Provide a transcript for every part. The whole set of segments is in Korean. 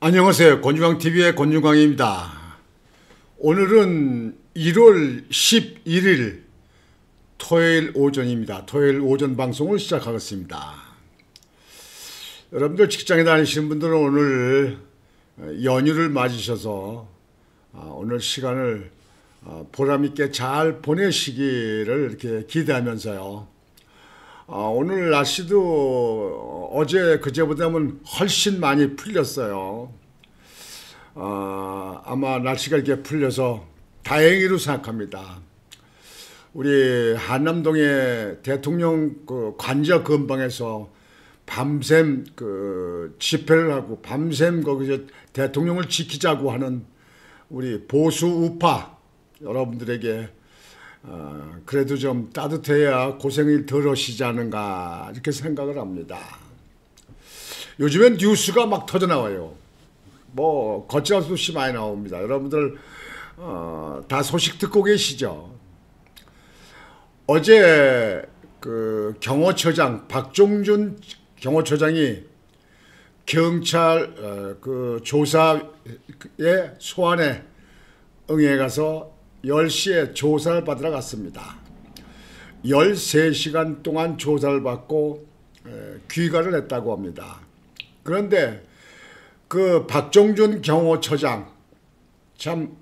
안녕하세요. 권중광TV의 권중광입니다. 오늘은 1월 11일 토요일 오전입니다. 토요일 오전 방송을 시작하겠습니다. 여러분들 직장에 다니시는 분들은 오늘 연휴를 맞으셔서 오늘 시간을 보람있게 잘 보내시기를 이렇게 기대하면서요. 오늘 날씨도 어제 그제보다는 훨씬 많이 풀렸어요. 아마 날씨가 이렇게 풀려서 다행히로 생각합니다. 우리 한남동의 대통령 관저 근방에서 밤샘 집회를 하고 밤샘 거기서 대통령을 지키자고 하는 우리 보수 우파 여러분들에게 그래도 좀 따뜻해야 고생이 덜 하시지 않은가 이렇게 생각을 합니다. 요즘엔 뉴스가 막 터져나와요. 뭐 거침없이 소식 많이 나옵니다. 여러분들 다 소식 듣고 계시죠? 어제 경호처장 박종준 경호처장이 경찰 조사의 소환에 응해 가서 10시에 조사를 받으러 갔습니다. 13시간 동안 조사를 받고 귀가를 했다고 합니다. 그런데 그 박종준 경호처장 참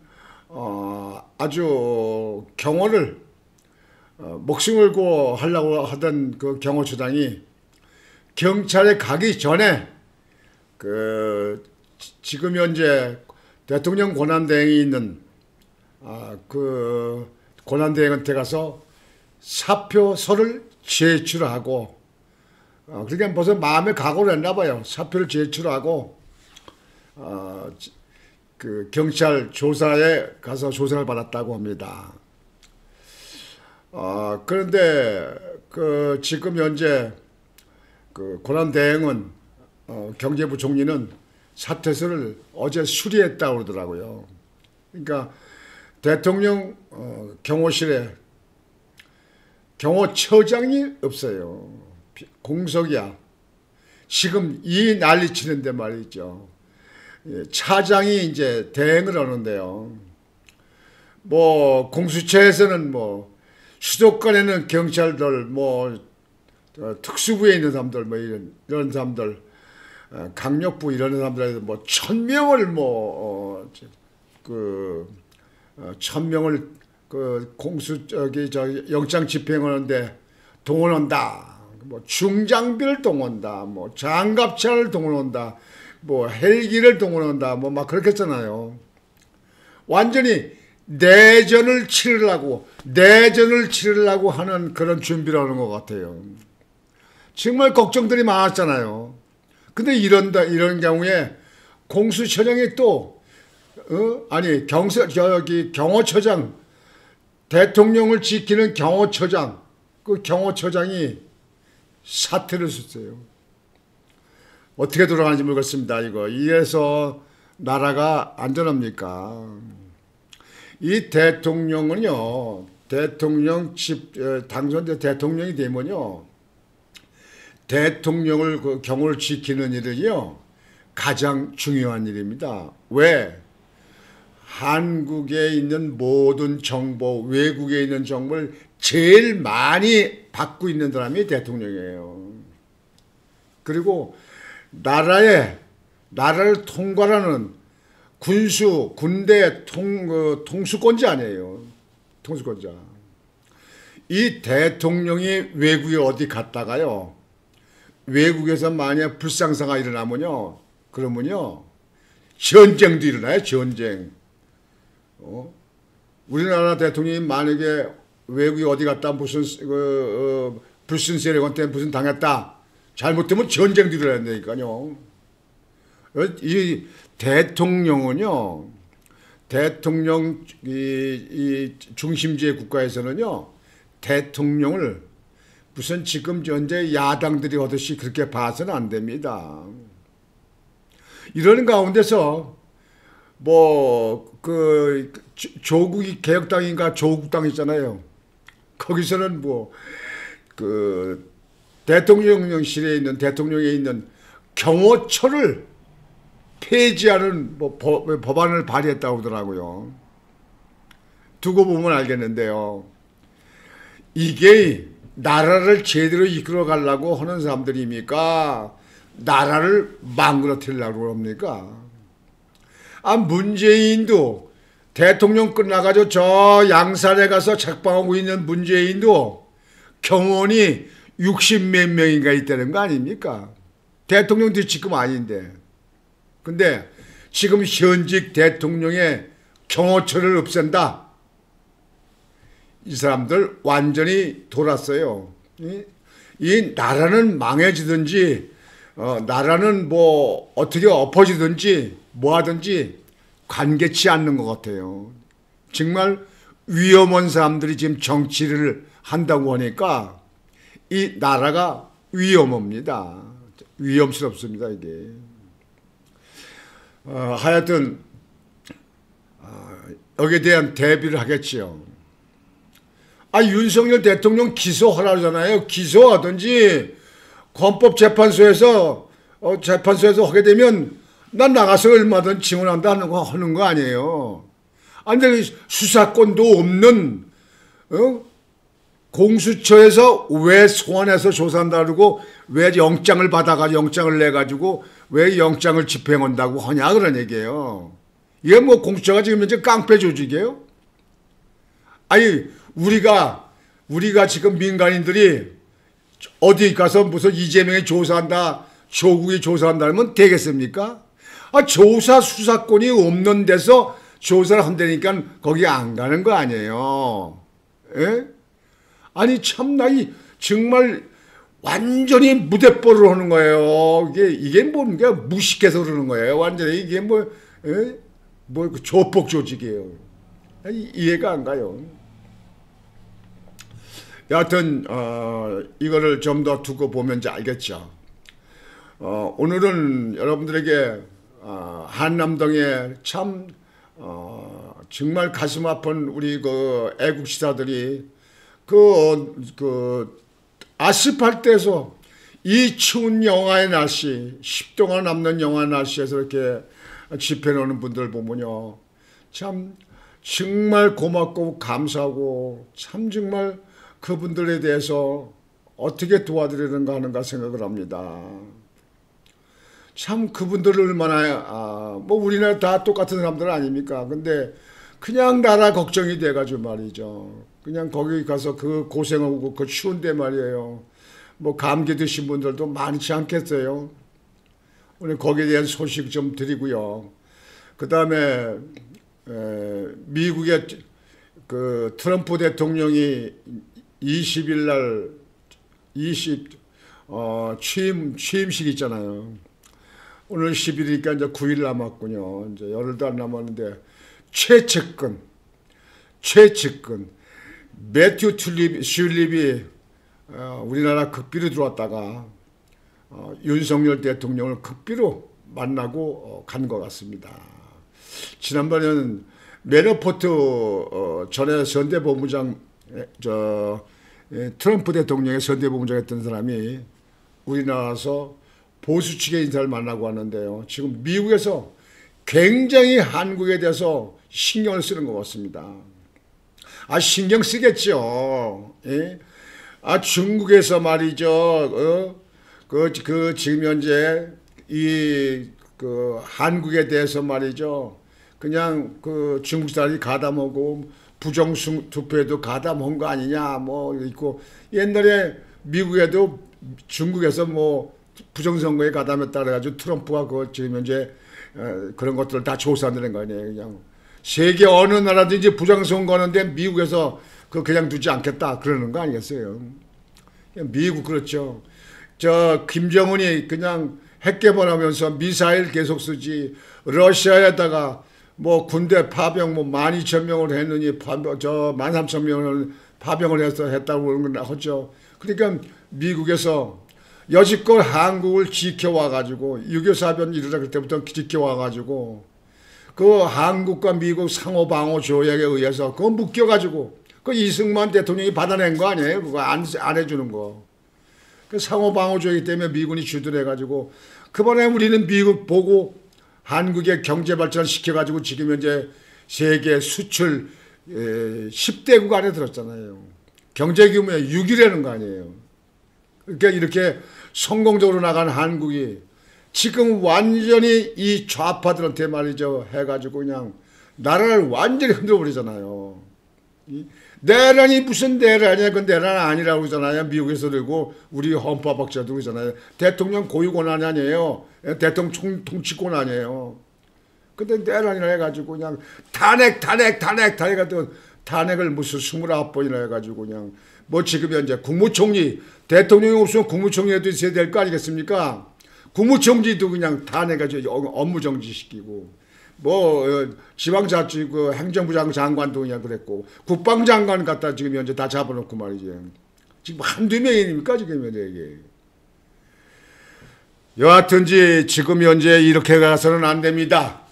아주 경호를 목숨 걸고 하려고 하던 그 경호처장이 경찰에 가기 전에 지금 현재 대통령 권한대행이 있는 권한대행한테 가서 사표서를 제출하고 그러니까 벌써 마음에 각오를 했나 봐요. 사표를 제출하고 경찰 조사에 가서 조사를 받았다고 합니다. 그런데 지금 현재 권한대행은 경제부 총리는 사퇴서를 어제 수리했다고 그러더라고요. 그러니까 대통령 경호실에 경호처장이 없어요. 공석이야. 지금 이 난리치는데 말이죠. 차장이 이제 대행을 하는데요. 뭐 공수처에서는 뭐 수도권에는 경찰들 뭐 특수부에 있는 사람들 뭐 이런 사람들 강력부 이런 사람들에서 뭐 1000명을 뭐 1000명을 영장 집행하는데 동원한다. 뭐 중장비를 동원한다. 뭐 장갑차를 동원한다. 뭐 헬기를 동원한다. 뭐 막 그렇겠잖아요. 완전히 내전을 치르려고 하는 그런 준비를 하는 것 같아요. 정말 걱정들이 많았잖아요. 근데 이런 경우에 공수처장이 또 경호처장, 대통령을 지키는 경호처장, 그 경호처장이 사퇴를 했어요. 어떻게 돌아가는지 모르겠습니다. 이래서 나라가 안전합니까? 이 대통령은요, 당선된 대통령이 되면요, 대통령을 경호를 지키는 일은요, 가장 중요한 일입니다. 왜? 한국에 있는 모든 정보, 외국에 있는 정보를 제일 많이 받고 있는 사람이 대통령이에요. 그리고 나라를 통괄하는 군대 통수권자 아니에요. 통수권자. 이 대통령이 외국에 어디 갔다가요, 외국에서 만약 불상사가 일어나면요, 그러면요, 전쟁도 일어나요, 전쟁. 우리나라 대통령이 만약에 외국에 어디 갔다 무슨 불순 세력한테 무슨 당했다, 잘못되면 전쟁도 일어난다니까요. 이 대통령은요, 대통령 이 중심지의 국가에서는요, 대통령을 무슨 지금 현재 야당들이 하듯이 그렇게 봐서는 안 됩니다. 이러는 가운데서 조국이 개혁당인가 조국당 있잖아요. 거기서는 대통령실에 있는 경호처를 폐지하는 법안을 발의했다고 하더라고요. 두고 보면 알겠는데요. 이게 나라를 제대로 이끌어 가려고 하는 사람들입니까? 나라를 망가뜨리려고 합니까? 문재인도 대통령 끝나가지고 저 양산에 가서 책방하고 있는 문재인도 경호원이 60몇 명인가 있다는 거 아닙니까? 대통령 뒤치급 아닌데. 근데 지금 현직 대통령의 경호처를 없앤다. 이 사람들 완전히 돌았어요. 이 나라는 망해지든지 나라는 뭐 어떻게 엎어지든지 뭐 하든지 관계치 않는 것 같아요. 정말 위험한 사람들이 지금 정치를 한다고 하니까 이 나라가 위험합니다. 위험스럽습니다, 이게. 하여튼 여기에 대한 대비를 하겠지요. 윤석열 대통령 기소하라잖아요. 기소하든지 헌법재판소에서 하게 되면 난 나가서 얼마든 증언한다 하는 거 아니에요. 근데 수사권도 없는 공수처에서 왜 소환해서 조사한다 그러고 왜 영장을 받아가지고 영장을 내가지고 왜 영장을 집행한다고 하냐 그런 얘기예요. 이게 뭐 공수처가 지금 현재 깡패 조직이에요? 우리가 지금 민간인들이 어디 가서 무슨 이재명이 조사한다, 조국이 조사한다 하면 되겠습니까? 조사 수사권이 없는 데서 조사를 한다니까 거기 안 가는 거 아니에요. 예? 참나, 정말 완전히 무대뽀를 하는 거예요. 이게 뭔가 무식해서 그러는 거예요. 완전히 이게 조폭 조직이에요. 이해가 안 가요. 여하튼 이거를 좀 더 두고 보면 이제 알겠죠. 오늘은 여러분들에게 한남동에 참 정말 가슴 아픈 우리 그 애국시사들이 아스팔트에서 이 추운 영하의 날씨, 10도가 남는 영하의 날씨에서 이렇게 집회하는 분들 보면요, 참 정말 고맙고 감사하고 참 정말 그분들에 대해서 어떻게 도와드리는가 하는가 생각을 합니다. 참 그분들을 얼마나 뭐 우리나라 다 똑같은 사람들 아닙니까? 근데 그냥 나라 걱정이 돼가지고 말이죠. 그냥 거기 가서 그 고생하고 그 추운데 말이에요. 뭐 감기 드신 분들도 많지 않겠어요. 오늘 거기에 대한 소식 좀 드리고요. 그 다음에 미국의 그 트럼프 대통령이 20일 날 취임식 있잖아요. 오늘 10일이니까 이제 9일 남았군요. 이제 열흘도 안 남았는데 최측근 매튜 슐립이 우리나라 극비로 들어왔다가 윤석열 대통령을 극비로 만나고 간 것 같습니다. 지난번에는 매너포트 전에 선대본부장 트럼프 대통령의 선대본부장 했던 사람이 우리나라에서 보수 측의 인사를 만나고 왔는데요. 지금 미국에서 굉장히 한국에 대해서 신경을 쓰는 것 같습니다. 신경 쓰겠죠. 예? 중국에서 말이죠. 지금 현재 한국에 대해서 말이죠. 그냥 중국 사람이 가담하고 부정 투표에도 가담한 거 아니냐 뭐 있고, 옛날에 미국에도 중국에서 뭐 부정선거에 가담했다 그래가지고 트럼프가 지금 현재 그런 것들을 다 조사한다는 거 아니에요. 그냥 세계 어느 나라든지 부정선거하는데 미국에서 그냥 두지 않겠다 그러는 거 아니겠어요. 미국 그렇죠. 김정은이 그냥 핵 개발하면서 미사일 계속 쓰지, 러시아에다가 뭐 군대 파병 뭐 12,000명을 했느니 13,000명을 파병을 했다고 그러는 건 하죠. 그러니까 미국에서 여지껏 한국을 지켜와가지고 6.25 사변 일어날 때부터 지켜와가지고 그 한국과 미국 상호방호 조약에 의해서 그거 묶여가지고 그 이승만 대통령이 받아낸 거 아니에요? 그거 안 해주는 거. 그 상호방호 조약 때문에 미군이 주둔해가지고 그번에 우리는 미국 보고 한국의 경제 발전을 시켜가지고 지금 현재 세계 수출 10대국 안에 들었잖아요. 경제 규모의 6위라는 거 아니에요. 그러니까 이렇게 성공적으로 나간 한국이 지금 완전히 이 좌파들한테 말이죠 해가지고 그냥 나라를 완전히 흔들어 버리잖아요. 내란이 무슨 내란이야? 그 내란 아니라고 그러잖아요. 미국에서 그러고 우리 헌법학자도 그러잖아요. 대통령 고유권한 아니에요. 대통령 통치권 아니에요. 근데 내란이라 해가지고 그냥 탄핵 해가지고 탄핵을 무슨 29번이나 해가지고 그냥 뭐 지금 현재 국무총리 대통령이 없으면 국무총리도 있어야 될 거 아니겠습니까? 국무총리도 그냥 탄핵해가지고 업무 정지시키고 뭐 지방자치 그 행정부 장관도 그냥 그랬고 국방장관 갖다 지금 현재 다 잡아놓고 말이지. 지금 한두 명입니까 지금 현재 이게. 여하튼지 지금 현재 이렇게 가서는 안 됩니다.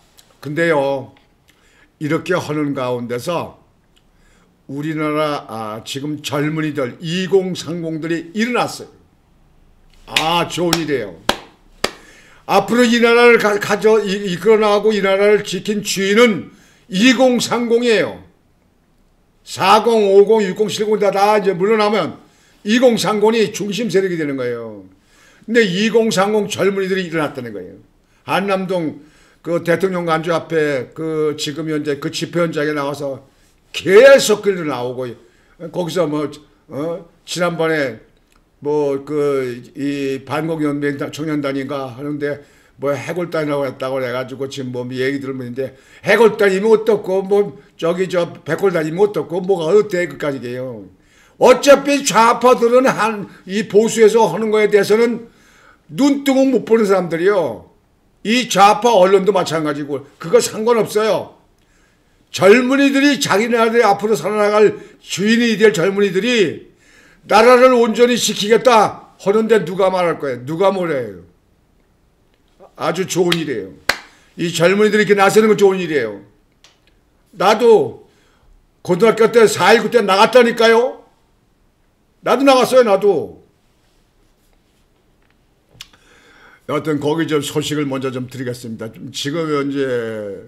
근데요 이렇게 하는 가운데서 우리나라 지금 젊은이들 2030들이 일어났어요. 좋은 일이에요. 앞으로 이 나라를 이끌어 나가고 이 나라를 지킨 주인은 2030이에요. 40, 50, 60, 70 다 이제 물러나면 2030이 중심 세력이 되는 거예요. 근데 2030 젊은이들이 일어났다는 거예요. 한남동 그 대통령 관주 앞에 그 지금 현재 그 집회 현장에 나와서 계속 끌려 나오고 거기서 뭐 지난번에 뭐 이 반공연맹 청년단인가 하는데 뭐 해골단이라고 했다고 해가지고 지금 뭐 얘기 들으면인데 해골단이면 어떻고 뭐 저기 저 백골단이면 어떻고 뭐가 어때 그까지 게요. 어차피 좌파들은 이 보수에서 하는 거에 대해서는 눈뜨고 못 보는 사람들이요. 이 좌파 언론도 마찬가지고 그거 상관없어요. 젊은이들이 자기 나라를 앞으로 살아나갈 주인이 될 젊은이들이 나라를 온전히 지키겠다 하는데 누가 말할 거예요? 누가 뭐래요? 아주 좋은 일이에요. 이 젊은이들이 이렇게 나서는 건 좋은 일이에요. 나도 고등학교 때 4.19 때 나갔다니까요. 나도 나갔어요. 나도. 여하튼 거기 좀 소식을 먼저 좀 드리겠습니다. 지금 현재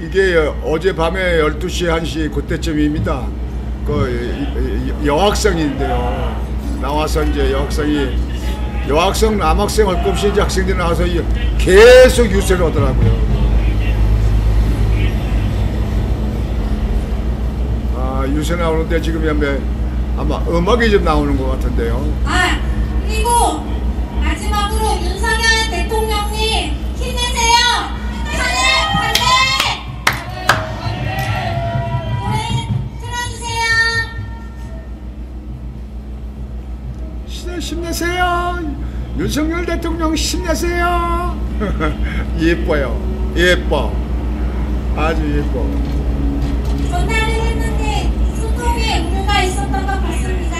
이게 어젯밤에 12시, 1시 그때쯤입니다. 그 여학생인데요. 나와서 이제 여학생, 남학생 할 것 없이 이제 학생들이 나와서 계속 유세를 하더라고요. 유세 나오는데 지금 아마 음악이 좀 나오는 것 같은데요. 그리고 마지막으로 윤석열 대통령님 힘내세요. 반대! 노래 틀어주세요. 힘내세요. 윤석열 대통령 힘내세요. 예뻐요. 예뻐. 아주 예뻐. 전화를 했는데 소통에 오류가 있었던 것 같습니다.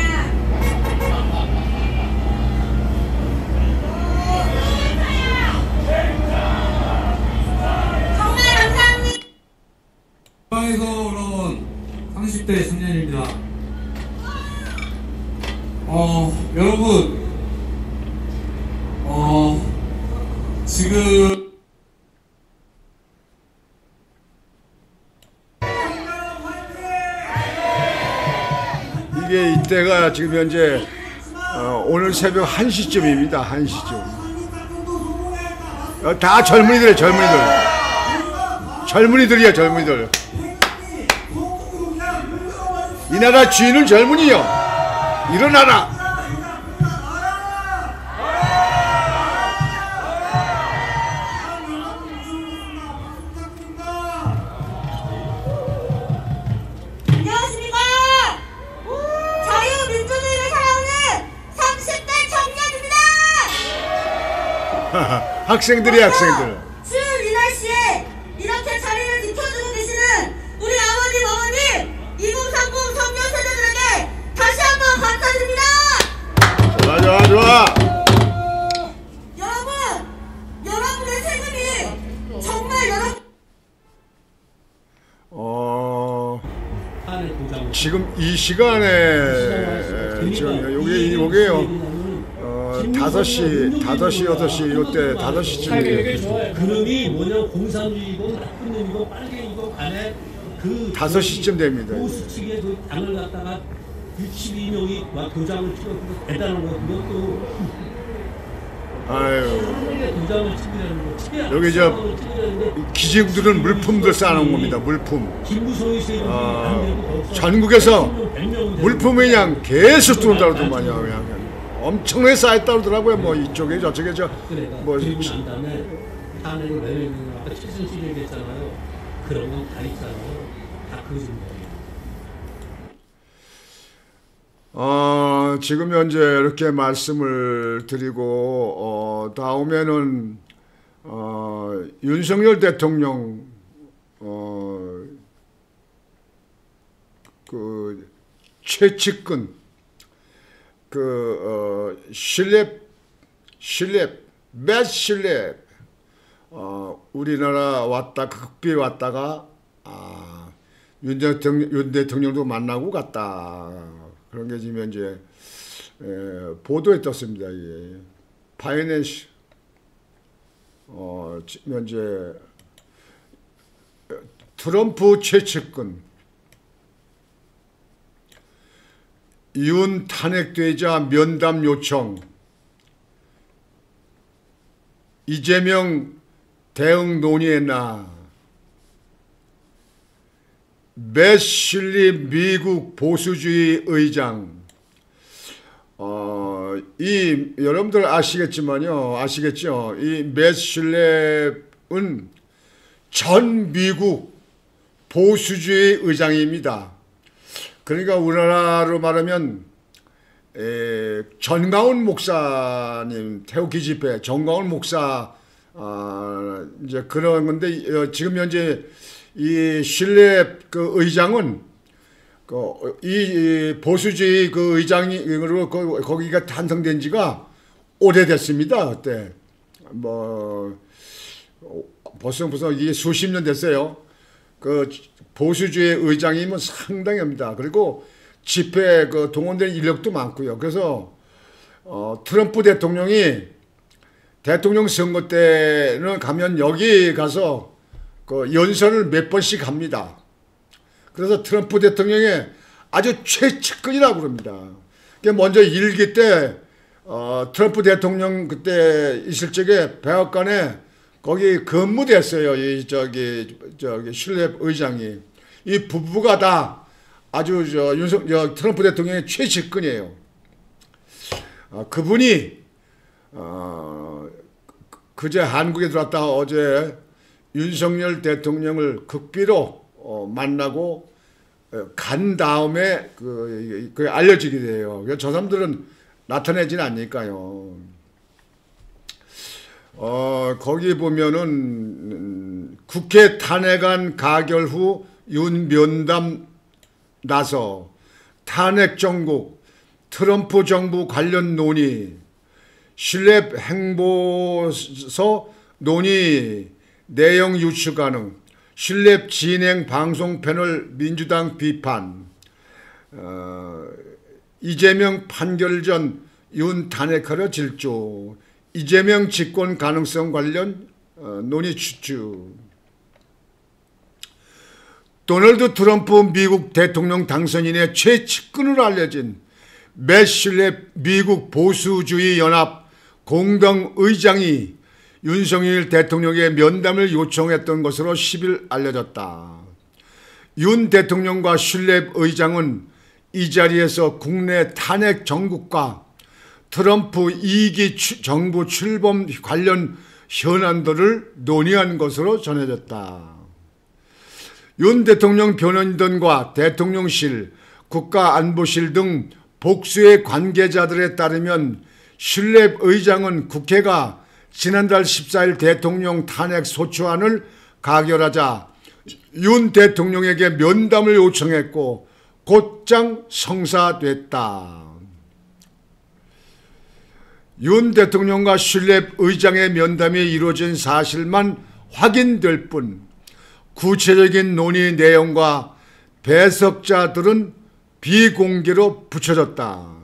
정말 감사합니다. 에서 올라온 30대 청년입니다. 여러분, 지금 이게 이때가 지금 현재 오늘 새벽 1시쯤입니다. 1시쯤. 다 젊은이들이에요. 젊은이들이야. 젊은이들. 이 나라 주인은 젊은이요. 일어나라. 안녕하십니까? 자유민주주의를 사랑하는 30대 청년입니다. 학생들이 학생들. 추운 이 날씨에 이렇게 자리를 지켜주고 계시는 우리 아버님, 어머님, 2030 청년 세대들에게 다시 한번 감사드립니다. 좋아. 여러분의 세금이 정말 하늘 공장 지금 이 시간에 지금 요게요. 5시, 6시 요때 5시쯤이에요. 그놈이 뭐냐 공산주의고 나쁜 놈이고 빨갱이고 간에 그 5시쯤 됩니다. 보수 측에 그 당을 갖다가 62명이 막 도장을 찍었고 대단한 거 그것도 아유. 도장을 찍으라는 거 여기 저 기지국들은 물품들 쌓아놓은 겁니다. 물품. 김무성이 전국에서 물품이 그냥 계속 들어온다고 그러더만요. 그냥 엄청나게 쌓였다고 그러더라고요. 뭐 이쪽에 저쪽에 뭐 그리고 난 다음에 탄핵을 왜 내느냐 아까 최순실 얘기했잖아요. 그런 건 다 있잖아요. 다 거짓말이에요. 지금 현재 이렇게 말씀을 드리고 다음에는 윤석열 대통령 그 최측근 맷 실렙 우리나라 왔다 극비에 왔다가 윤 대통령도 만나고 갔다. 그런 게 지금 현재 보도에 떴습니다. 예. 파이낸시 지금 현재 트럼프 최측근 윤 탄핵되자 면담 요청 이재명 대응 논의했나 맷 실립 미국 보수주의 의장 여러분들 아시겠죠? 이 맷 실립은 전 미국 보수주의 의장입니다. 그러니까 우리나라로 말하면 전가훈 목사님 태극기 집회 전가훈 목사 이제 그런 건데 지금 현재 이 실렙 그 의장은 이 보수주의 그 의장으로 거기가 탄생된 지가 오래됐습니다. 그때 뭐 벌써 이게 수십 년 됐어요. 그 보수주의 의장이면 상당합니다. 그리고 집회 그 동원된 인력도 많고요. 그래서 트럼프 대통령이 대통령 선거 때는 가면 여기 가서 그 연설을 몇 번씩 합니다. 그래서 트럼프 대통령의 아주 최측근이라고 그럽니다. 먼저 일기 때 트럼프 대통령 그때 있을 적에 백악관에 거기 근무됐어요. 이 저기 실렙 의장이 이 부부가 다 아주 트럼프 대통령의 최측근이에요. 그분이 그제 한국에 들어왔다가 어제 윤석열 대통령을 극비로 만나고 간 다음에 그 알려지게 돼요. 저 사람들은 나타내지는 않으니까요. 거기 보면은 국회 탄핵안 가결 후 윤 면담 나서 탄핵 정국 트럼프 정부 관련 논의 실렙 행보서 논의 내용 유추 가능 실렙 진행 방송 패널 민주당 비판 이재명 판결 전 윤 탄핵하려 질주 이재명 집권 가능성 관련 논의 추측 도널드 트럼프 미국 대통령 당선인의 최측근으로 알려진 맷 실렙 미국 보수주의 연합 공동의장이 윤석열 대통령의 면담을 요청했던 것으로 10일 알려졌다. 윤 대통령과 실렙 의장은 이 자리에서 국내 탄핵 정국과 트럼프 2기 정부 출범 관련 현안들을 논의한 것으로 전해졌다. 윤 대통령 변호인단과 대통령실, 국가안보실 등 복수의 관계자들에 따르면 실렙 의장은 국회가 지난달 14일 대통령 탄핵 소추안을 가결하자 윤 대통령에게 면담을 요청했고 곧장 성사됐다. 윤 대통령과 실렙 의장의 면담이 이루어진 사실만 확인될 뿐 구체적인 논의 내용과 배석자들은 비공개로 붙여졌다.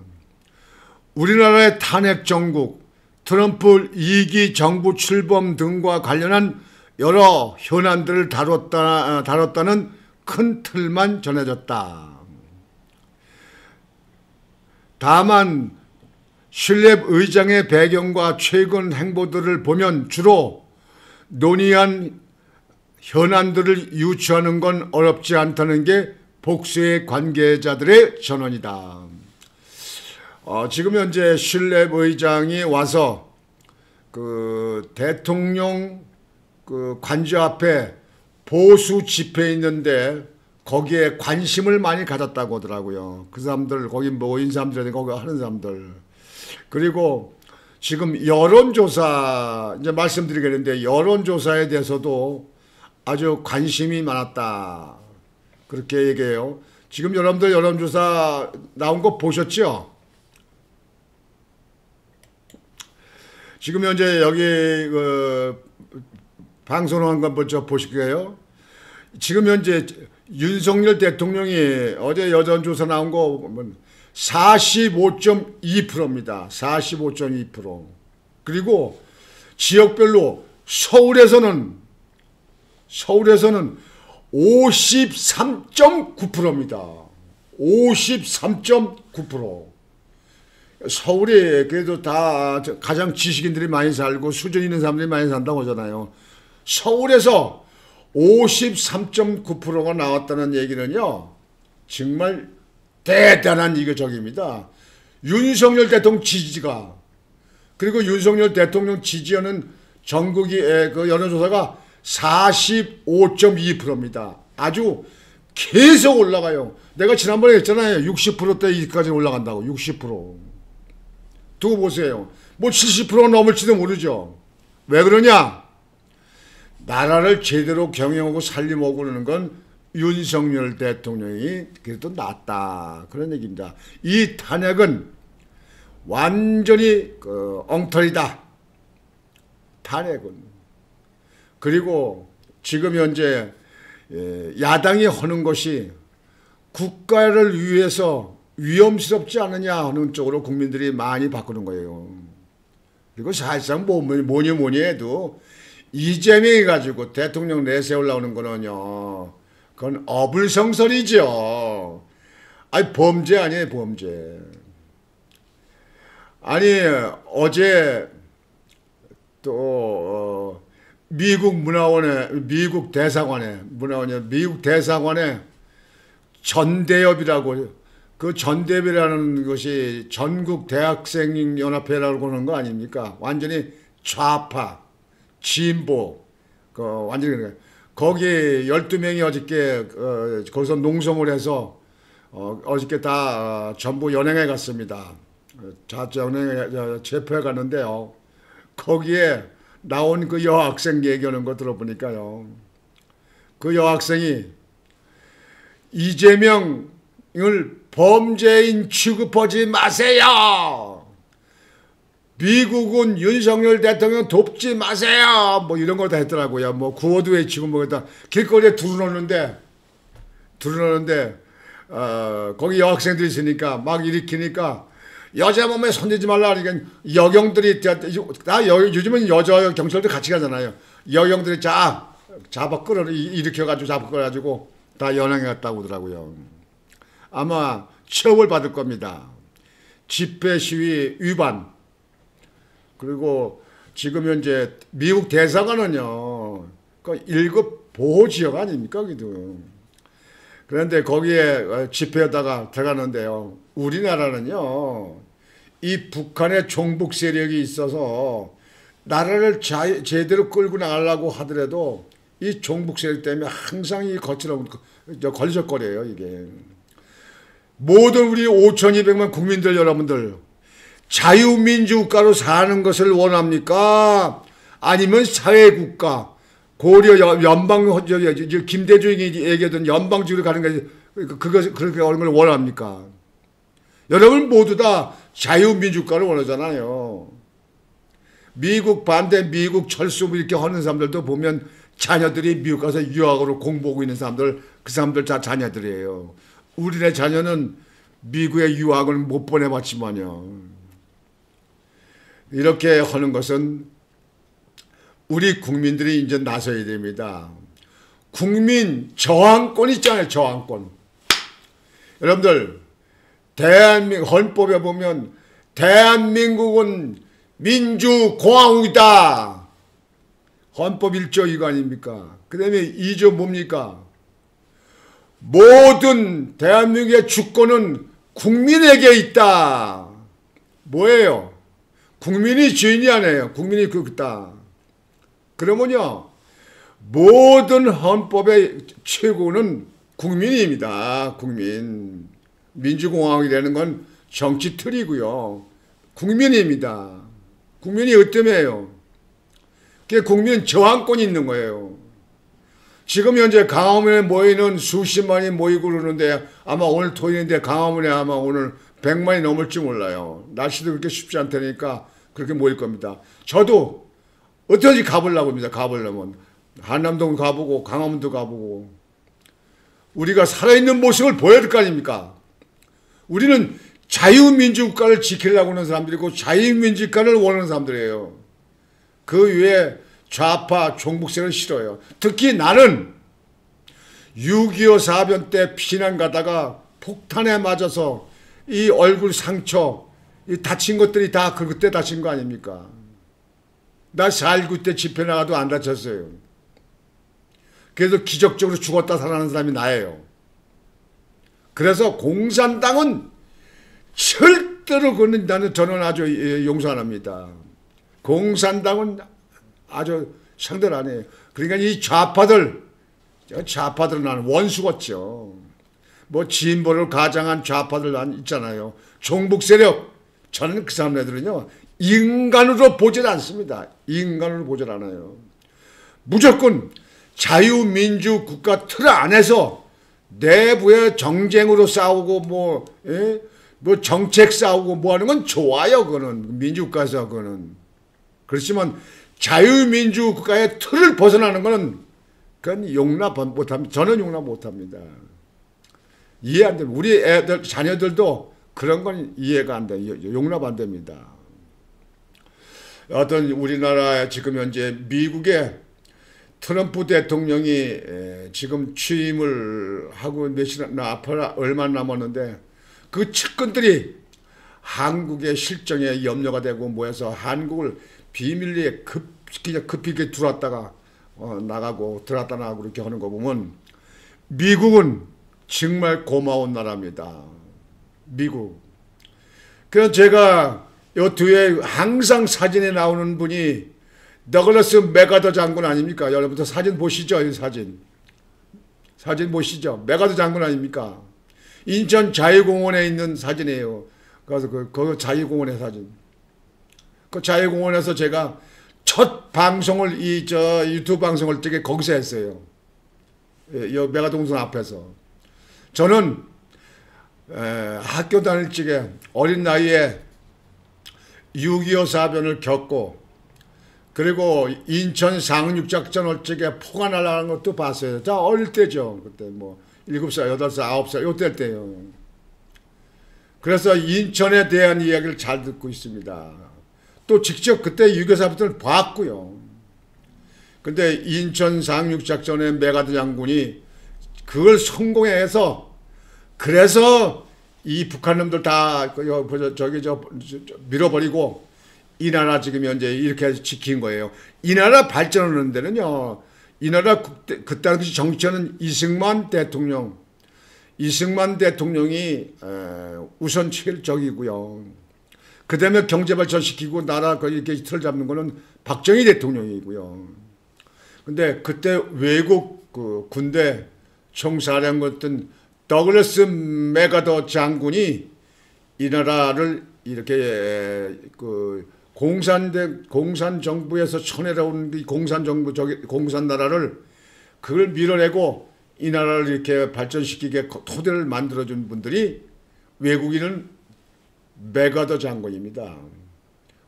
우리나라의 탄핵 정국, 트럼프 2기 정부 출범 등과 관련한 여러 현안들을 다뤘다는 큰 틀만 전해졌다. 다만 슐렙 의장의 배경과 최근 행보들을 보면 주로 논의한 현안들을 유추하는 건 어렵지 않다는 게 복수의 관계자들의 전언이다. 지금 현재 슐렙 의장이 와서 그 대통령 그 관저 앞에 보수 집회 있는데 거기에 관심을 많이 가졌다고 하더라고요. 그 사람들, 거기 모인 사람들이 거기 하는 사람들. 그리고 지금 여론조사, 이제 말씀드리겠는데, 여론조사에 대해서도 아주 관심이 많았다. 그렇게 얘기해요. 지금 여러분들 여론조사 나온 거 보셨죠? 지금 현재 여기 방송을 한 건 먼저 보실게요. 지금 현재 윤석열 대통령이 어제 여론조사 나온 거 보면 45.2%입니다. 45.2%. 그리고 지역별로 서울에서는 53.9%입니다. 53.9%. 서울이 그래도 다 가장 지식인들이 많이 살고 수준 있는 사람들이 많이 산다고 하잖아요. 서울에서 53.9%가 나왔다는 얘기는요, 정말 대단한 이거적입니다. 윤석열 대통령 지지가, 그리고 윤석열 대통령 지지하는 전국의 그 여론조사가 45.2%입니다. 아주 계속 올라가요. 내가 지난번에 했잖아요. 60%대까지 올라간다고. 60%. 두고 보세요. 뭐 70% 넘을지도 모르죠. 왜 그러냐? 나라를 제대로 경영하고 살림하고 그러는 건 윤석열 대통령이 그래도 낫다. 그런 얘기입니다. 이 탄핵은 완전히 엉터리다. 탄핵은. 그리고 지금 현재 야당이 하는 것이 국가를 위해서 위험스럽지 않느냐 하는 쪽으로 국민들이 많이 바꾸는 거예요. 그리고 사실상 뭐니 해도 이재명이 가지고 대통령 내세우려는 거는요, 그건 어불성설이죠. 아니, 범죄 아니에요, 범죄. 아니, 어제 또 미국 대사관에 전대협이라고, 그 전대협이라는 것이 전국 대학생 연합회라고 하는 거 아닙니까? 완전히 좌파, 진보, 완전히 그래. 거기 12명이 어저께 거기서 농성을 해서 어저께 다 전부 연행해 갔습니다. 연행해 체포해 갔는데요. 거기에 나온 그 여학생 얘기하는 거 들어보니까요. 그 여학생이 이재명을 범죄인 취급하지 마세요. 미국은 윤석열 대통령 돕지 마세요. 뭐 이런 거 다 했더라고요. 뭐 구호도 외치고 뭐 다 길거리에 두루노는데 거기 여학생들이 있으니까 막 일으키니까 여자 몸에 손대지 말라 그러니까 여경들이 요즘은 여자 경찰도 같이 가잖아요. 여경들이 잡아 일으켜가지고 잡아 끌어가지고 다 연행해 갔다고 하더라고요. 아마 처벌 받을 겁니다. 집회 시위 위반. 그리고 지금 현재 미국 대사관은요, 그 1급 보호지역 아닙니까? 거기도. 그런데 거기에 집회하다가 들어가는데요. 우리나라는요, 이 북한의 종북 세력이 있어서 나라를 제대로 끌고 나가려고 하더라도 이 종북 세력 때문에 항상 이 걸리적거려요, 이게. 모든 우리 5,200만 국민들 여러분들, 자유민주국가로 사는 것을 원합니까? 아니면 사회국가, 고려 연방, 김대중이 얘기하던 연방주의로 가는 게 그렇게 하는 걸 원합니까? 여러분 모두 다 자유민주국가를 원하잖아요. 미국 반대, 미국 철수 이렇게 하는 사람들도 보면 자녀들이 미국 가서 유학으로 공부하고 있는 사람들, 그 사람들 다 자녀들이에요. 우리네 자녀는 미국에 유학을 못 보내봤지만요. 이렇게 하는 것은 우리 국민들이 이제 나서야 됩니다. 국민 저항권 있잖아요. 저항권. 여러분들 대한민국 헌법에 보면 대한민국은 민주공화국이다. 헌법 1조 이거 아닙니까? 그 다음에 2조 뭡니까? 모든 대한민국의 주권은 국민에게 있다. 뭐예요? 국민이 주인이 아니에요. 국민이 그렇다. 그러면요, 모든 헌법의 최고는 국민입니다. 국민. 민주공화국이라는 건 정치 틀이고요. 국민입니다. 국민이 어때매요? 그게 국민 저항권이 있는 거예요. 지금 현재 강화문에 모이는 수십만이 모이고 그러는데 아마 오늘 토요일인데 강화문에 아마 오늘 100만이 넘을지 몰라요. 날씨도 그렇게 쉽지 않다니까 그렇게 모일 겁니다. 저도 어떻게든지 가보려고 합니다. 가보려면. 한남동 가보고 강화문도 가보고 우리가 살아있는 모습을 보여야 될 거 아닙니까? 우리는 자유민주국가를 지키려고 하는 사람들이고 자유민주국가를 원하는 사람들이에요. 그 위에 좌파 종북세를 싫어요. 특히 나는 6.25 사변 때 피난 가다가 폭탄에 맞아서 이 얼굴 상처 이 다친 것들이 다 그때 다친 거 아닙니까? 나 4.19 때 집회 나가도 안 다쳤어요. 그래도 기적적으로 죽었다 살아난 사람이 나예요. 그래서 공산당은 절대로 저는 아주 용서 안 합니다. 공산당은 아주 상대를 안 해요. 그러니까 이 좌파들은 나는 원수겠죠. 뭐 진보를 가장한 좌파들 있잖아요. 종북 세력. 저는 그 사람들은요. 인간으로 보질 않습니다. 인간으로 보질 않아요. 무조건 자유민주 국가 틀 안에서 내부의 정쟁으로 싸우고 뭐 정책 싸우고 뭐 하는 건 좋아요. 그거는 민주국가에서 그거는. 그렇지만 자유민주 국가의 틀을 벗어나는 거는 그건 용납 못합니다. 저는 용납 못합니다. 이해 안 됩니다. 우리 애들 자녀들도 그런 건 이해가 안 돼요. 용납 안 됩니다. 어떤 우리나라에 지금 현재 미국의 트럼프 대통령이 지금 취임을 하고 앞으로 얼마 남았는데 그 측근들이 한국의 실정에 염려가 되고 모여서 한국을 비밀리에 급히 들어왔다가 나가고 들어왔다 나가고 그렇게 하는 거 보면 미국은 정말 고마운 나라입니다. 미국. 그래서 제가 요 뒤에 항상 사진에 나오는 분이 더글라스 맥아더 장군 아닙니까? 여러분들 사진 보시죠? 이 사진. 사진 보시죠? 맥아더 장군 아닙니까? 인천 자유공원에 있는 사진이에요. 그래서 그 자유공원의 사진. 그 자유공원에서 제가 첫 방송을 유튜브 방송을 되게 거기서 했어요. 이 메가동선 앞에서. 저는 학교 다닐 적에 어린 나이에 6.25 사변을 겪고 그리고 인천 상륙작전 할 적에 포가 날아가는 것도 봤어요. 자, 어릴 때죠. 그때 뭐 7살, 8살, 9살 요때 때요. 그래서 인천에 대한 이야기를 잘 듣고 있습니다. 또 직접 그때 6.25 사변을 봤고요. 근데 인천 상륙작전의 메가더 장군이 그걸 성공해서 그래서 이 북한 놈들 다 밀어버리고 이 나라 지금 현재 이렇게 지킨 거예요. 이 나라 발전하는 데는요. 이 나라 그 당시 정치하는 이승만 대통령이 우선 최일적이고요. 그 다음에 경제 발전시키고 나라 이렇게 틀 잡는 거는 박정희 대통령이고요. 근데 그때 외국 군대 총사령관이었던 더글라스 맥아더 장군이 이 나라를 이렇게 공산 정부에서 쳐내려온 공산 정부 공산 나라를 그걸 밀어내고 이 나라를 이렇게 발전시키게 토대를 만들어준 분들이 외국인은 맥아더 장군입니다.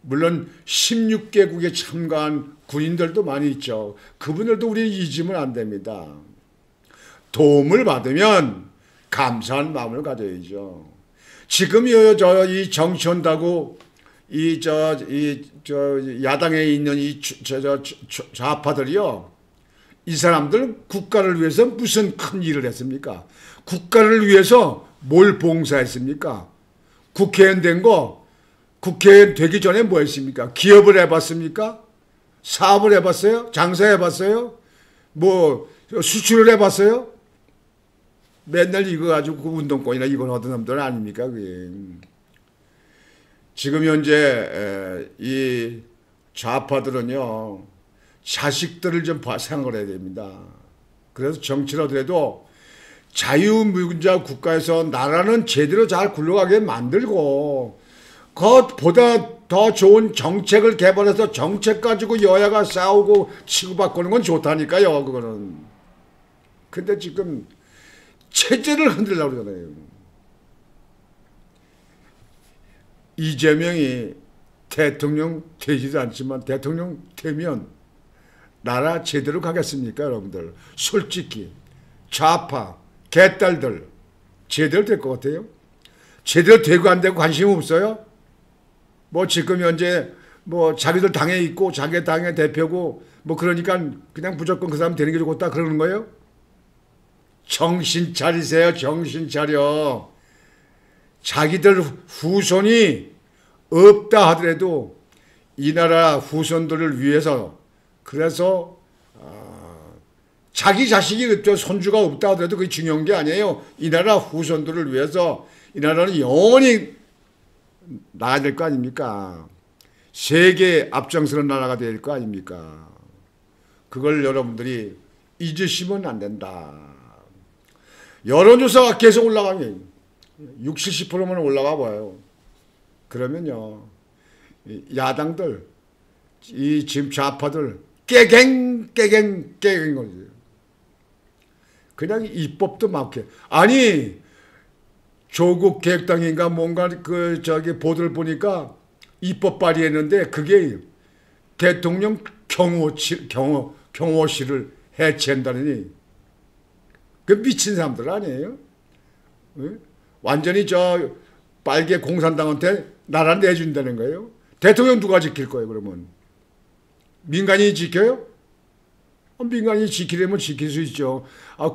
물론 16개국에 참가한 군인들도 많이 있죠. 그분들도 우리 잊으면 안 됩니다. 도움을 받으면 감사한 마음을 가져야죠. 지금요, 이 정치한다고, 야당에 있는 좌파들이요, 이 사람들 국가를 위해서 무슨 큰 일을 했습니까? 국가를 위해서 뭘 봉사했습니까? 국회의원 된 거, 국회의원 되기 전에 뭐 했습니까? 기업을 해봤습니까? 사업을 해봤어요? 장사해봤어요? 뭐 수출을 해봤어요? 맨날 이거 가지고 그 운동권이나 이건 얻은 놈들 아닙니까? 그게. 지금 현재 이 좌파들은요, 자식들을 좀 생각을 해야 됩니다. 그래서 정치를 하더라도 자유민주주의 국가에서 나라는 제대로 잘 굴러가게 만들고 그것보다 더 좋은 정책을 개발해서 정책 가지고 여야가 싸우고 치고받고는 건 좋다니까요. 그거는. 근데 지금 체제를 흔들려고 그러잖아요. 이재명이 대통령 되지도 않지만 대통령 되면 나라 제대로 가겠습니까, 여러분들? 솔직히 좌파 개딸들 제대로 될 것 같아요? 제대로 되고 안 되고 관심 없어요? 뭐 지금 현재 뭐 자기들 당에 있고 자기 당의 대표고 뭐 그러니까 그냥 무조건 그 사람 되는 게 좋겠다 그러는 거예요? 정신 차리세요. 정신 차려. 자기들 후손이 없다 하더라도 이 나라 후손들을 위해서 그래서 자기 자식이 손주가 없다 하더라도 그게 중요한 게 아니에요. 이 나라 후손들을 위해서 이 나라는 영원히 나가야 될 거 아닙니까? 세계 앞장서는 나라가 될 거 아닙니까? 그걸 여러분들이 잊으시면 안 된다. 여론조사가 계속 올라가면 60, 70%만 올라가 봐요. 그러면요, 야당들, 이 지금 좌파들 깨갱 거지. 그냥 입법도 막해. 아니 조국 계획당인가 뭔가 보도를 보니까 입법 발의했는데 그게 대통령 경호실을 해체한다느니 그 미친 사람들 아니에요? 완전히 빨개 공산당한테 나라 내준다는 거예요. 대통령 누가 지킬 거예요, 그러면? 민간인이 지켜요? 민간인이 지키려면 지킬 수 있죠.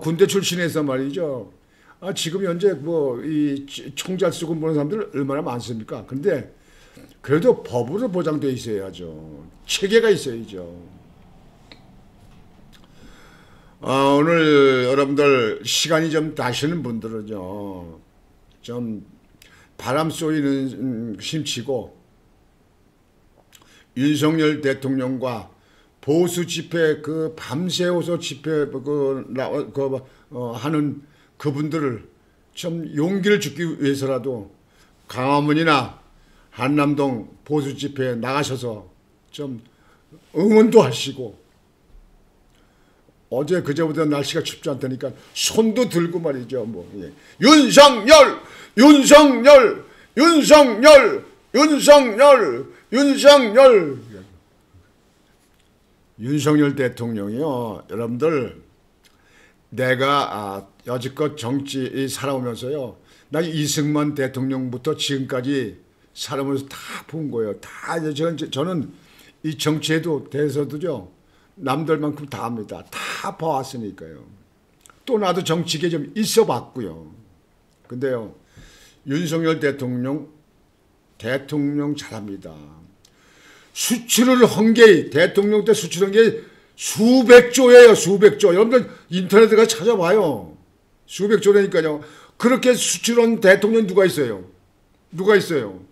군대 출신에서 말이죠. 지금 현재 이 총잘 쓰고 보는 사람들 얼마나 많습니까? 근데 그래도 법으로 보장되어 있어야죠. 체계가 있어야죠. 오늘 여러분들 시간이 좀 나시는 분들은요, 좀 바람 쏘이는 심치고 윤석열 대통령과 보수 집회 밤새워서 집회 하는 그분들을 좀 용기를 주기 위해서라도 광화문이나 한남동 보수 집회에 나가셔서 좀 응원도 하시고, 어제 그제보다 날씨가 춥지 않다니까 손도 들고 말이죠. 윤석열 대통령이요. 여러분들, 내가 여지껏 정치 살아오면서요, 나 이승만 대통령부터 지금까지 살아오면서 다 본 거예요. 저는 이 정치에도 대해서도요, 남들만큼 다 압니다. 다 봐왔으니까요. 또 나도 정치계에 좀 있어 봤고요. 근데요, 윤석열 대통령 잘합니다. 수출을 한 게, 대통령 때 수출한 게 수백조예요. 수백조. 여러분들 인터넷에 가서 찾아봐요. 수백조라니까요. 그렇게 수출한 대통령 누가 있어요? 누가 있어요?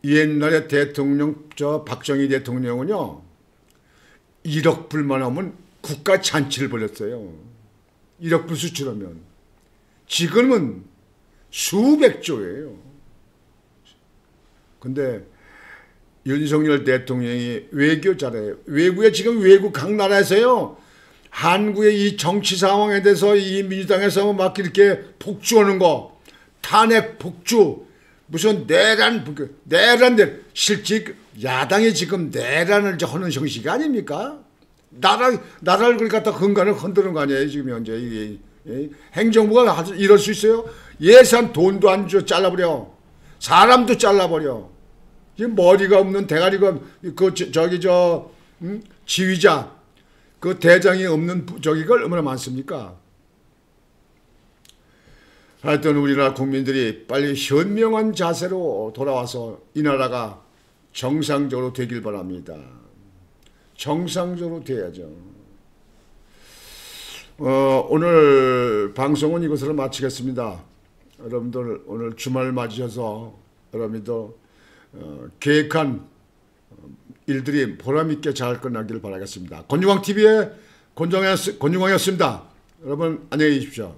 옛날에 대통령, 박정희 대통령은요, 1억 불만 하면 국가 잔치를 벌였어요. 1억 불 수출하면. 지금은 수백조예요. 근데 윤석열 대통령이 외교 잘해요. 지금 외국 각 나라에서요, 한국의 이 정치 상황에 대해서 이 민주당에서 막 이렇게 폭주하는 거, 탄핵 폭주, 무슨 내란, 실직 야당이 지금 내란을 하는 형식 아닙니까? 나라를 그러니까 다 근간을 흔드는 거 아니에요 지금 현재 이게. 행정부가 이럴 수 있어요? 예산 돈도 안 줘 잘라버려. 사람도 잘라버려. 지금 머리가 없는 대가리가 지휘자 그 대장이 없는 저기가 얼마나 많습니까? 하여튼 우리나라 국민들이 빨리 현명한 자세로 돌아와서 이 나라가 정상적으로 되길 바랍니다. 정상적으로 돼야죠. 오늘 방송은 이것으로 마치겠습니다. 여러분들 오늘 주말 맞으셔서 여러분들 계획한 일들이 보람있게 잘 끝나기를 바라겠습니다. 권중광TV의 권중광이었습니다. 여러분 안녕히 계십시오.